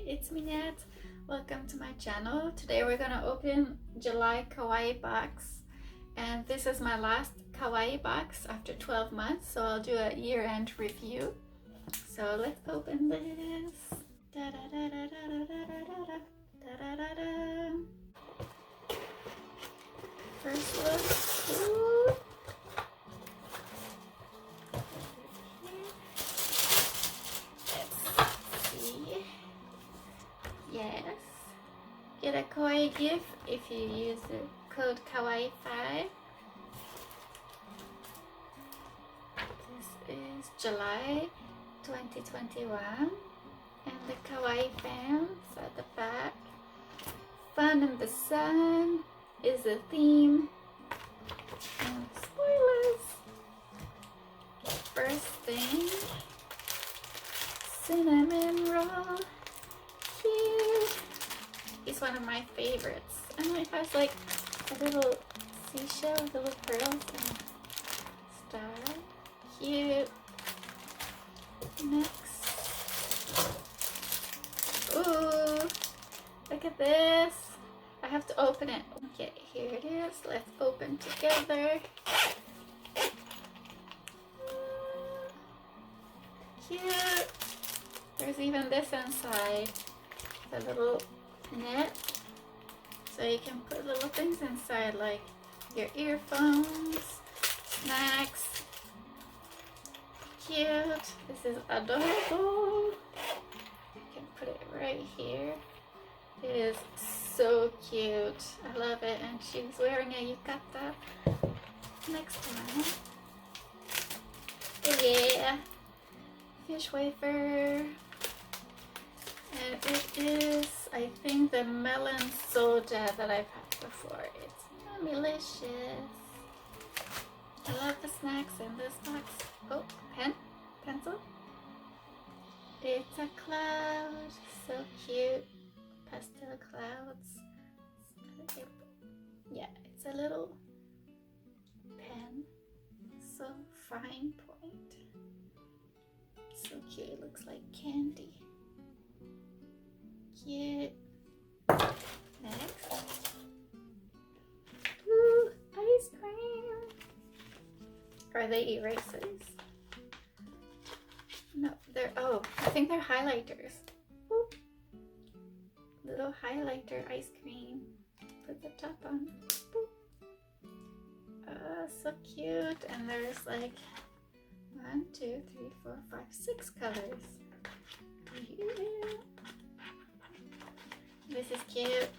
it's me Nat. Welcome to my channel. Today we're gonna open July Kawaii Box, and this is my last Kawaii Box after 12 months, so I'll do a year-end review. So let's open this. Da -da -da -da -da -da -da -da -da -da -da -da. First look. Ooh. Yes, get a Kawaii gift if you use the code Kawaii5. This is July 2021, and the Kawaii fans at the back. Fun in the sun is the theme. And spoilers. First thing, cinnamon roll. Cute. He's one of my favorites. And it has like a little seashell with little pearls and star. Cute. Next. Ooh, look at this. I have to open it. Okay, here it is. Let's open together. Cute. There's even this inside. The little net, so you can put little things inside like your earphones, snacks. Cute. This is adorable. You can put it right here. It is so cute. I love it. And she's wearing a yukata. Next one. Oh yeah, fish wafer. And it is, I think, the melon soda that I've had before. It's delicious. I love the snacks in this box. Oh, pencil. It's a cloud, so cute. Pastel clouds. Yeah, it's a little pen, so fine point. So cute, it looks like candy. Cute. Next. Ooh, ice cream. Are they erasers? No, they're, oh, I think they're highlighters. Ooh. Little highlighter ice cream. Put the top on. So cute. And there's like 1, 2, 3, 4, 5, 6 colors. Yeah. This is cute.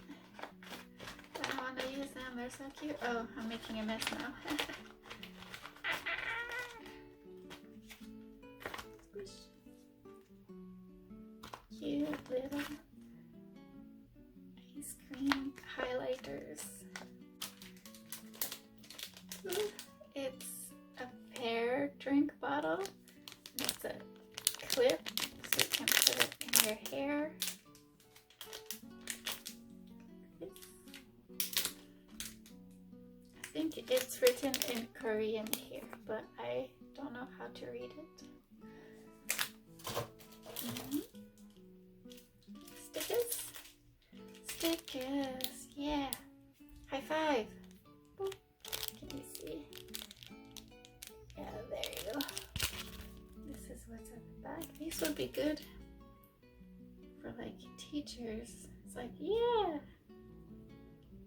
I want to use them. They're so cute. Oh, I'm making a mess now. Cute little ice cream highlighters. Ooh, it's a pear drink bottle. It's a clip so you can put it in your hair. I think it's written in Korean here, but I don't know how to read it. Stickers, yeah. High five. Boop. Can you see? Yeah, there you go. This is what's at the back. These would be good for like teachers. It's like, yeah.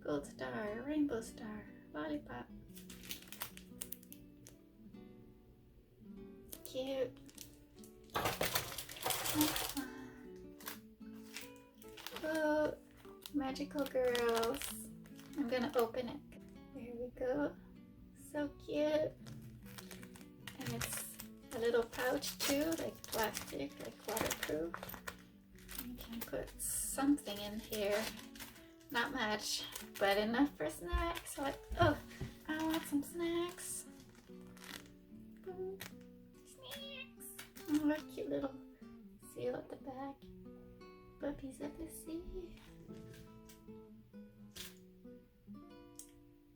Gold star, rainbow star, lollipop. Cute. Oh, magical girls. I'm gonna open it. There we go. So cute. And it's a little pouch too, like plastic, like waterproof. You can put something in here. Not much, but enough for snacks. Like, oh, I want some snacks. Snacks. Oh, what a cute little seal at the back. Puppies of the sea.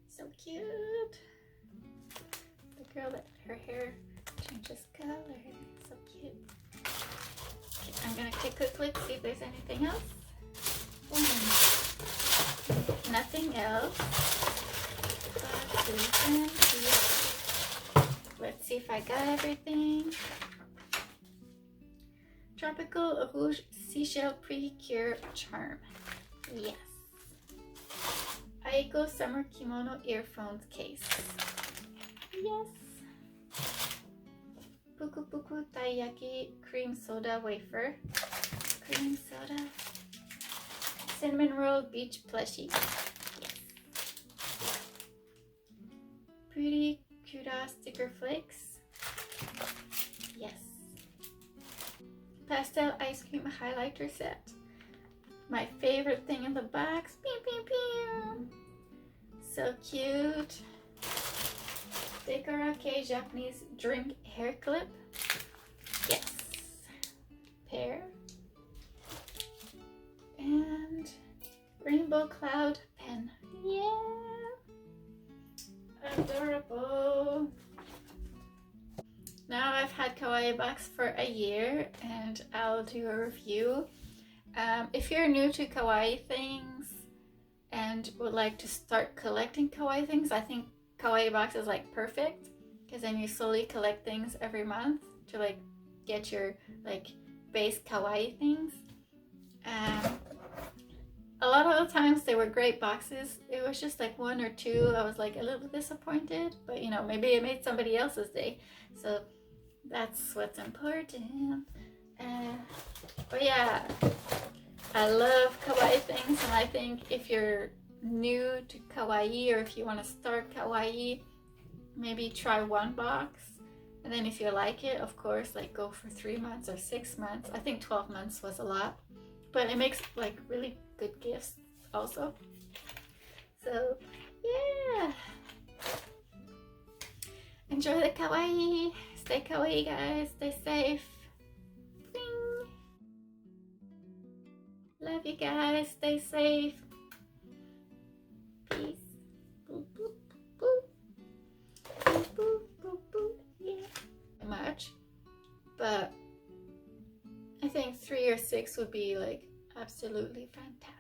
So cute. The girl that her hair changes color. So cute. Okay, I'm gonna take a click, see if there's anything else. Nothing else. Let's see if I got everything. Tropical Rouge Seashell Pre-Cure Charm. Yes. Aiko Summer Kimono Earphones Case. Yes. Puku Puku Taiyaki Cream Soda Wafer. Cream Soda. Cinnamon Roll Beach Plushie. Yes. Pretty Kuda Sticker Flakes. Yes. Pastel Ice Cream Highlighter Set. My favorite thing in the box. Pew, pew, pew. So cute. Dekorake Japanese Drink Hair Clip. Yes. Pear. And Rainbow Cloud Pen. Yeah. Adorable. Now I've had Kawaii Box for a year and I'll do a review. If you're new to Kawaii things and would like to start collecting Kawaii things, I think Kawaii Box is like perfect, because then you slowly collect things every month to like get your like base Kawaii things. A lot of the times they were great boxes. It was just like one or two. I was like a little disappointed, but you know, maybe it made somebody else's day. So that's what's important. But yeah, I love Kawaii things, and I think if you're new to Kawaii, or if you want to start Kawaii, maybe try one box, and then if you like it, of course, like go for 3 months or 6 months. I think 12 months was a lot, but it makes like really good gifts also. So yeah, enjoy the Kawaii. Stay Kawaii, guys. Stay safe. Bing. Love you guys. Stay safe. Peace. Boop, boop, boop. Boop, boop, boop, boop. Yeah. Much, but I think 3 or 6 would be like absolutely fantastic.